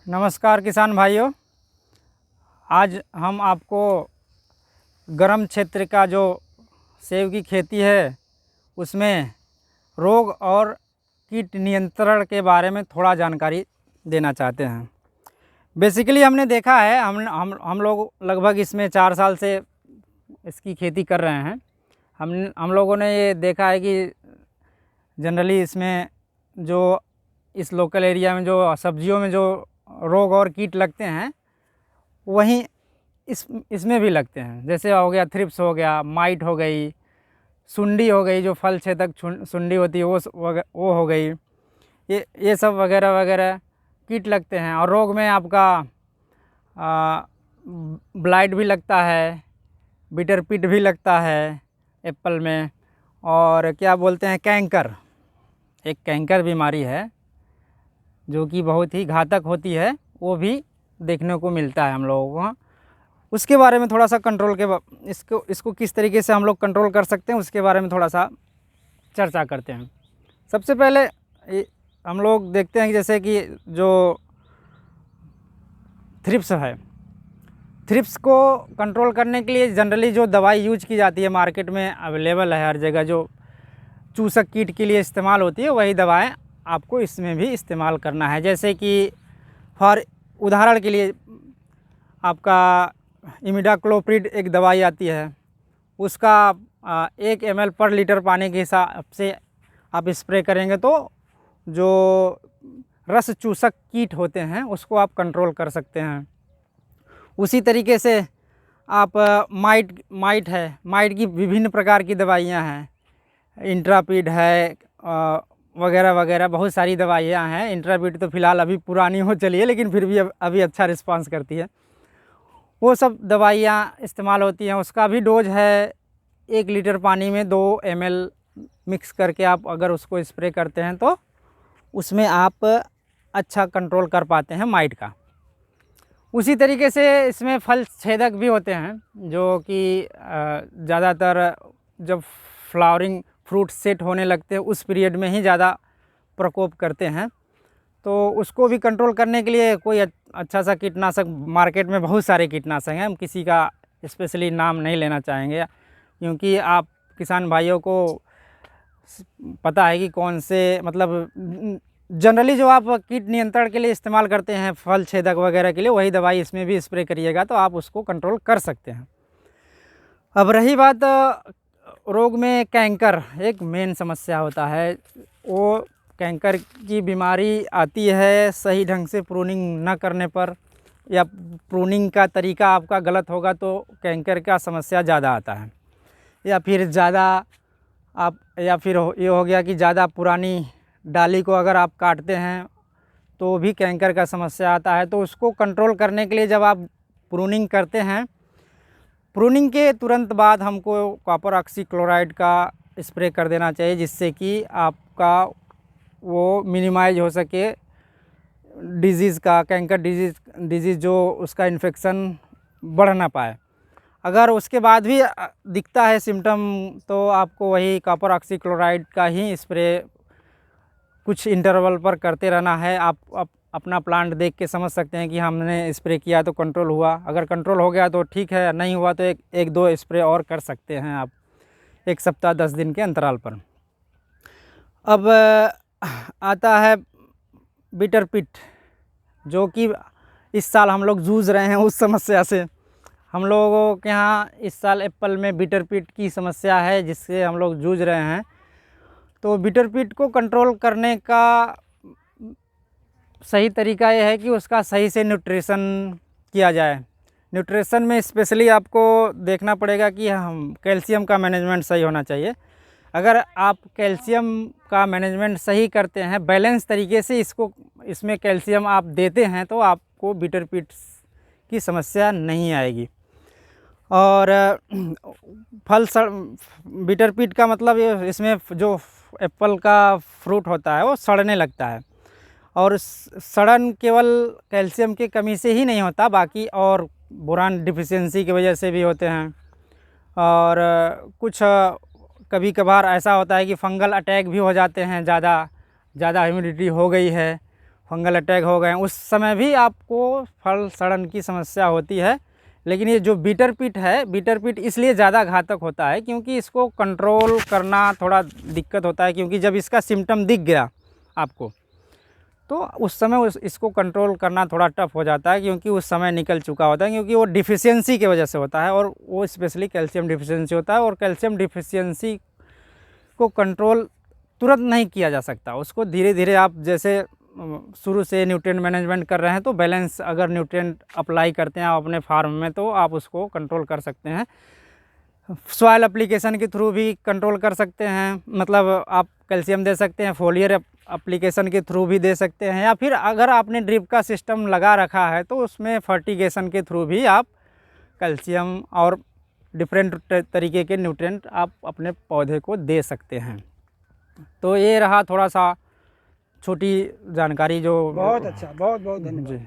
नमस्कार किसान भाइयों। आज हम आपको गर्म क्षेत्र का जो सेब की खेती है उसमें रोग और कीट नियंत्रण के बारे में थोड़ा जानकारी देना चाहते हैं। बेसिकली हमने देखा है, हम लोग लगभग इसमें 4 साल से इसकी खेती कर रहे हैं। हम लोगों ने ये देखा है कि जनरली इसमें जो इस लोकल एरिया में जो सब्जियों में जो रोग और कीट लगते हैं वहीं इसमें भी लगते हैं। जैसे हो गया थ्रिप्स हो गया, माइट हो गई, सुंडी हो गई, जो फल छेदक सुंडी होती है वो हो गई, ये सब वगैरह वगैरह कीट लगते हैं। और रोग में आपका ब्लाइट भी लगता है, बिटर पिट भी लगता है एप्पल में, और क्या बोलते हैं कैंकर, एक कैंकर बीमारी है जो कि बहुत ही घातक होती है, वो भी देखने को मिलता है हम लोगों को। उसके बारे में थोड़ा सा कंट्रोल के इसको किस तरीके से हम लोग कंट्रोल कर सकते हैं उसके बारे में थोड़ा सा चर्चा करते हैं। सबसे पहले हम लोग देखते हैं कि जैसे कि जो थ्रिप्स है, थ्रिप्स को कंट्रोल करने के लिए जनरली जो दवाई यूज की जाती है, मार्केट में अवेलेबल है हर जगह, जो चूसक कीट के लिए इस्तेमाल होती है, वही दवाएं आपको इसमें भी इस्तेमाल करना है। जैसे कि फॉर उदाहरण के लिए आपका इमिडाक्लोप्रिड एक दवाई आती है, उसका 1 ml पर लीटर पानी के हिसाब से आप स्प्रे करेंगे तो जो रस चूसक कीट होते हैं उसको आप कंट्रोल कर सकते हैं। उसी तरीके से आप माइट है, माइट की विभिन्न प्रकार की दवाइयाँ हैं, इंट्रापिड है वगैरह वगैरह, बहुत सारी दवाइयाँ हैं। इंट्रापिड तो फ़िलहाल अभी पुरानी हो चली है, लेकिन फिर भी अभी अच्छा रिस्पांस करती है। वो सब दवाइयाँ इस्तेमाल होती हैं। उसका भी डोज है 1 लीटर पानी में 2 ml मिक्स करके आप अगर उसको स्प्रे करते हैं तो उसमें आप अच्छा कंट्रोल कर पाते हैं माइट का। उसी तरीके से इसमें फल छेदक भी होते हैं, जो कि ज़्यादातर जब फ्लावरिंग फ्रूट सेट होने लगते हैं उस पीरियड में ही ज़्यादा प्रकोप करते हैं। तो उसको भी कंट्रोल करने के लिए कोई अच्छा सा कीटनाशक, मार्केट में बहुत सारे कीटनाशक हैं, हम किसी का स्पेशली नाम नहीं लेना चाहेंगे क्योंकि आप किसान भाइयों को पता है कि कौन से, मतलब जनरली जो आप कीट नियंत्रण के लिए इस्तेमाल करते हैं फल छेदक वगैरह के लिए, वही दवाई इसमें भी स्प्रे करिएगा तो आप उसको कंट्रोल कर सकते हैं। अब रही बात रोग में, कैंकर एक मेन समस्या होता है। वो कैंकर की बीमारी आती है सही ढंग से प्रूनिंग न करने पर, या प्रूनिंग का तरीका आपका गलत होगा तो कैंकर का समस्या ज़्यादा आता है। या फिर ये हो गया कि ज़्यादा पुरानी डाली को अगर आप काटते हैं तो भी कैंकर का समस्या आता है। तो उसको कंट्रोल करने के लिए जब आप प्रूनिंग करते हैं, प्रूनिंग के तुरंत बाद हमको कॉपर ऑक्सीक्लोराइड का स्प्रे कर देना चाहिए, जिससे कि आपका वो मिनिमाइज हो सके डिजीज़ का, कैंकर डिजीज़ जो उसका इन्फेक्शन बढ़ ना पाए। अगर उसके बाद भी दिखता है सिम्टम तो आपको वही कॉपर ऑक्सीक्लोराइड का ही स्प्रे कुछ इंटरवल पर करते रहना है। आप अपना प्लांट देख के समझ सकते हैं कि हमने स्प्रे किया तो कंट्रोल हुआ, अगर कंट्रोल हो गया तो ठीक है, नहीं हुआ तो एक दो स्प्रे और कर सकते हैं आप 1 सप्ताह 10 दिन के अंतराल पर। अब आता है बिटर पिट, जो कि इस साल हम लोग जूझ रहे हैं उस समस्या से। हम लोगों के यहाँ इस साल एप्पल में बिटर पिट की समस्या है जिससे हम लोग जूझ रहे हैं। तो बिटर पिट को कंट्रोल करने का सही तरीका ये है कि उसका सही से न्यूट्रिशन किया जाए। न्यूट्रिशन में स्पेशली आपको देखना पड़ेगा कि हम कैल्शियम का मैनेजमेंट सही होना चाहिए। अगर आप कैल्शियम का मैनेजमेंट सही करते हैं, बैलेंस तरीके से इसमें कैल्शियम आप देते हैं, तो आपको बिटर पिट की समस्या नहीं आएगी। और बिटर पिट का मतलब इसमें जो एप्पल का फ्रूट होता है वो सड़ने लगता है, और सड़न केवल कैल्शियम की कमी से ही नहीं होता, बाकी और बोरान डिफिशियंसी की वजह से भी होते हैं। और कुछ कभी कभार ऐसा होता है कि फंगल अटैक भी हो जाते हैं, ज़्यादा ह्यूमिडिटी हो गई है, फंगल अटैक हो गए, उस समय भी आपको फल सड़न की समस्या होती है। लेकिन ये जो बीटर पिट है, बीटर पिट इसलिए ज़्यादा घातक होता है क्योंकि इसको कंट्रोल करना थोड़ा दिक्कत होता है, क्योंकि जब इसका सिम्टम दिख गया आपको तो उस समय इसको कंट्रोल करना थोड़ा टफ हो जाता है, क्योंकि उस समय निकल चुका होता है, क्योंकि वो डिफिशियंसी की वजह से होता है, और वो स्पेशली कैल्शियम डिफिशियंसी होता है। और कैल्शियम डिफिशियंसी को कंट्रोल तुरंत नहीं किया जा सकता, उसको धीरे धीरे आप जैसे शुरू से न्यूट्रिएंट मैनेजमेंट कर रहे हैं तो बैलेंस अगर न्यूट्रिएंट अप्लाई करते हैं आप अपने फार्म में तो आप उसको कंट्रोल कर सकते हैं। सॉइल एप्लीकेशन के थ्रू भी कंट्रोल कर सकते हैं, मतलब आप कैल्शियम दे सकते हैं, फोलियर एप्लीकेशन के थ्रू भी दे सकते हैं, या फिर अगर आपने ड्रिप का सिस्टम लगा रखा है तो उसमें फर्टिगेशन के थ्रू भी आप कैल्शियम और डिफरेंट तरीके के न्यूट्रिएंट आप अपने पौधे को दे सकते हैं। तो ये रहा थोड़ा सा छोटी जानकारी जो बहुत अच्छा, बहुत बहुत धन्यवाद। जी।